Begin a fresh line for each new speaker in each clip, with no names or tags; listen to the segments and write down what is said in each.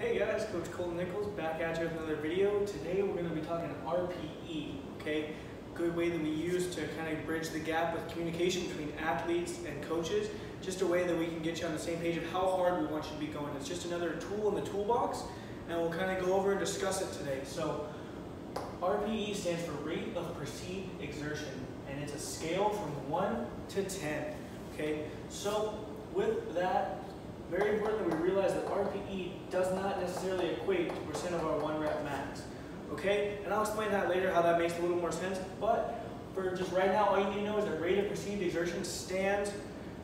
Hey guys, Coach Colton Nichols back at you with another video. Today we're going to be talking RPE, okay? Good way that we use to kind of bridge the gap with communication between athletes and coaches. Just a way that we can get you on the same page of how hard we want you to be going. It's just another tool in the toolbox, and we'll kind of go over and discuss it today. So RPE stands for rate of perceived exertion, and it's a scale from 1 to 10, okay? So with that, very important that we realize that RPE does not necessarily equate to percent of our 1 rep max, okay? And I'll explain that later, how that makes a little more sense, but for just right now, all you need to know is that rate of perceived exertion stands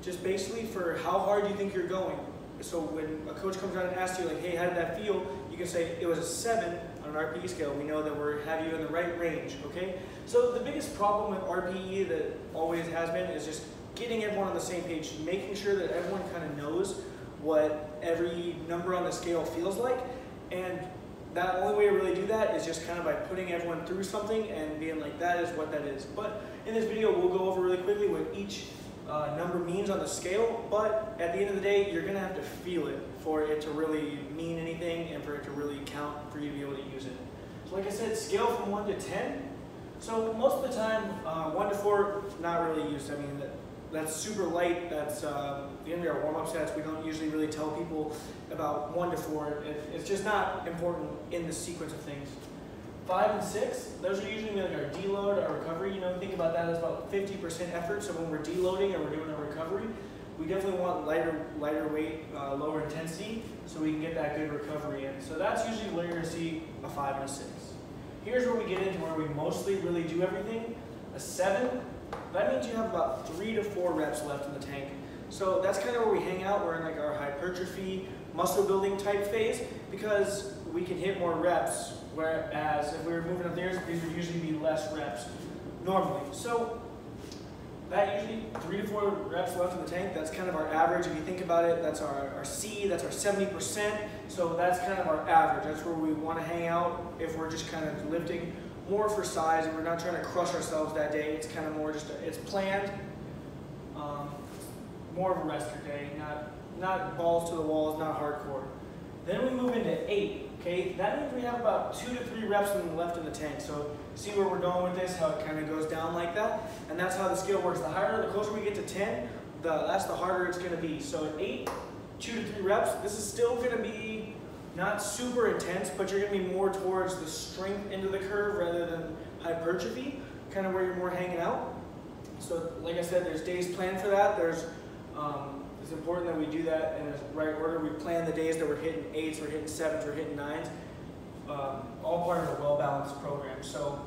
just basically for how hard you think you're going. So when a coach comes around and asks you, like, hey, how did that feel? You can say, it was a 7 on an RPE scale. We know that we have you in the right range, okay? So the biggest problem with RPE that always has been is just getting everyone on the same page, making sure that everyone kind of knows what every number on the scale feels like, and the only way to really do that is just kind of by putting everyone through something and being like, that is what that is. But in this video, we'll go over really quickly what each number means on the scale, but at the end of the day, you're gonna have to feel it for it to really mean anything and for it to really count for you to be able to use it. So like I said, scale from 1 to 10. So most of the time, 1 to 4, not really used. I mean, that's super light. That's the end of our warm-up sets. We don't usually really tell people about 1 to 4. It's just not important in the sequence of things. 5 and 6, those are usually like our deload, our recovery. You know, think about that as about 50% effort. So when we're deloading and we're doing a recovery, we definitely want lighter weight, lower intensity, so we can get that good recovery in. So that's usually where you're gonna see a 5 and a 6. Here's where we get into where we mostly really do everything. A 7. That means you have about 3 to 4 reps left in the tank. So that's kind of where we hang out. We're in like our hypertrophy, muscle building type phase, because we can hit more reps, whereas if we were moving up there, these would usually be less reps normally. So that usually 3 to 4 reps left in the tank, that's kind of our average. If you think about it, that's our C, that's our 70%. So that's kind of our average. That's where we want to hang out if we're just kind of lifting more for size and we're not trying to crush ourselves that day. It's kind of more just, it's planned, more of a rester day, not balls to the walls, not hardcore. Then we move into 8, okay? That means we have about 2 to 3 reps left in the tank. So see where we're going with this, how it kind of goes down like that? And that's how the scale works. The higher, the closer we get to 10, that's the harder it's gonna be. So at 8, 2 to 3 reps, this is still gonna be not super intense, but you're gonna be more towards the strength end of the curve rather than hypertrophy, kind of where you're more hanging out. So like I said, there's days planned for that. It's important that we do that in the right order. We plan the days that we're hitting 8s, we're hitting 7s, we're hitting 9s, all part of a well-balanced program. So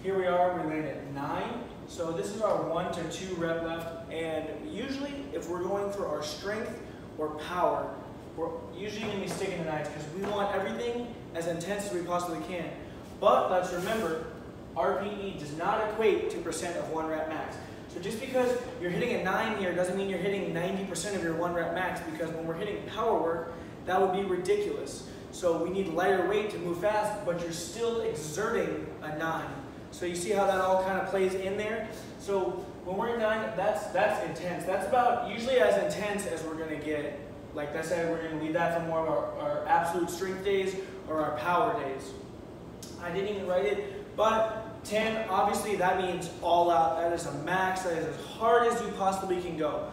here we are, we're landing at 9. So this is our 1 to 2 rep left, and usually if we're going for our strength or power, we're usually going to be sticking to 9s because we want everything as intense as we possibly can. But let's remember, RPE does not equate to percent of 1 rep max. So just because you're hitting a 9 here doesn't mean you're hitting 90% of your 1 rep max, because when we're hitting power work, that would be ridiculous. So we need lighter weight to move fast, but you're still exerting a 9. So you see how that all kind of plays in there? So when we're at 9, that's intense. That's about usually as intense as we're going to get. Like I said, we're going to leave that for more of our absolute strength days or our power days. I didn't even write it, but 10, obviously that means all out. That is a max. That is as hard as you possibly can go.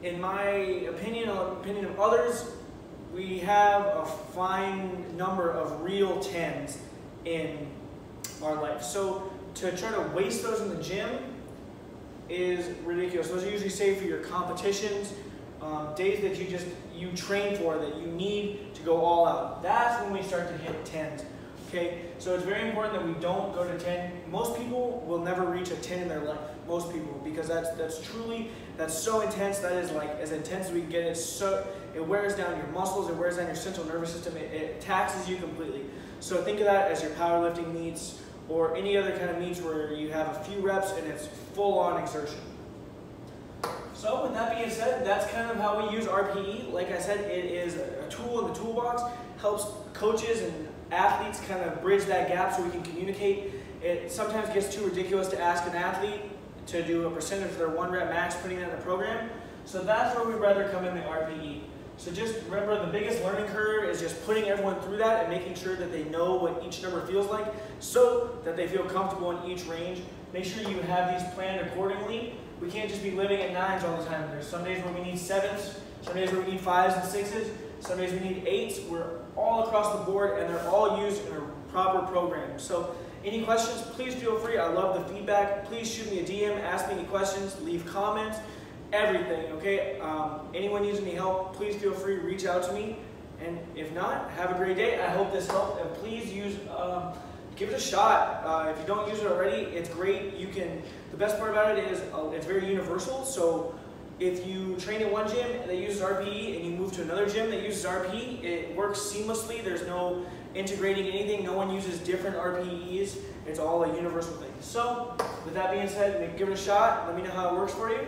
In my opinion, opinion of others, we have a fine number of real 10s in our life. So to try to waste those in the gym is ridiculous. Those are usually saved for your competitions, days that you train for, that you need to go all out. That's when we start to hit 10s. Okay, so it's very important that we don't go to 10. Most people will never reach a 10 in their life. Most people, because that's so intense. That is like as intense as we can get. It wears down your muscles. It wears down your central nervous system. It taxes you completely. So think of that as your powerlifting meets or any other kind of meets where you have a few reps and it's full-on exertion. So with that being said, that's kind of how we use RPE. Like I said, it is a tool in the toolbox. Helps coaches and athletes kind of bridge that gap so we can communicate. It sometimes gets too ridiculous to ask an athlete to do a percentage of their 1 rep max, putting that in the program. So that's where we'd rather come in the RPE. So just remember, the biggest learning curve is just putting everyone through that and making sure that they know what each number feels like so that they feel comfortable in each range. Make sure you have these planned accordingly. We can't just be living at 9s all the time. There's some days where we need 7s, some days where we need 5s and 6s, some days we need 8s. We're all across the board and they're all used in a proper program. So any questions, please feel free. I love the feedback. Please shoot me a DM, ask me any questions, leave comments, everything, okay? Anyone needs any help, please feel free to reach out to me. And if not, have a great day. I hope this helped. And please use, give it a shot. If you don't use it already, it's great. You can, the best part about it is it's very universal. So if you train at one gym that uses RPE and you move to another gym that uses RPE, it works seamlessly. There's no integrating anything. No one uses different RPEs. It's all a universal thing. So with that being said, give it a shot. Let me know how it works for you.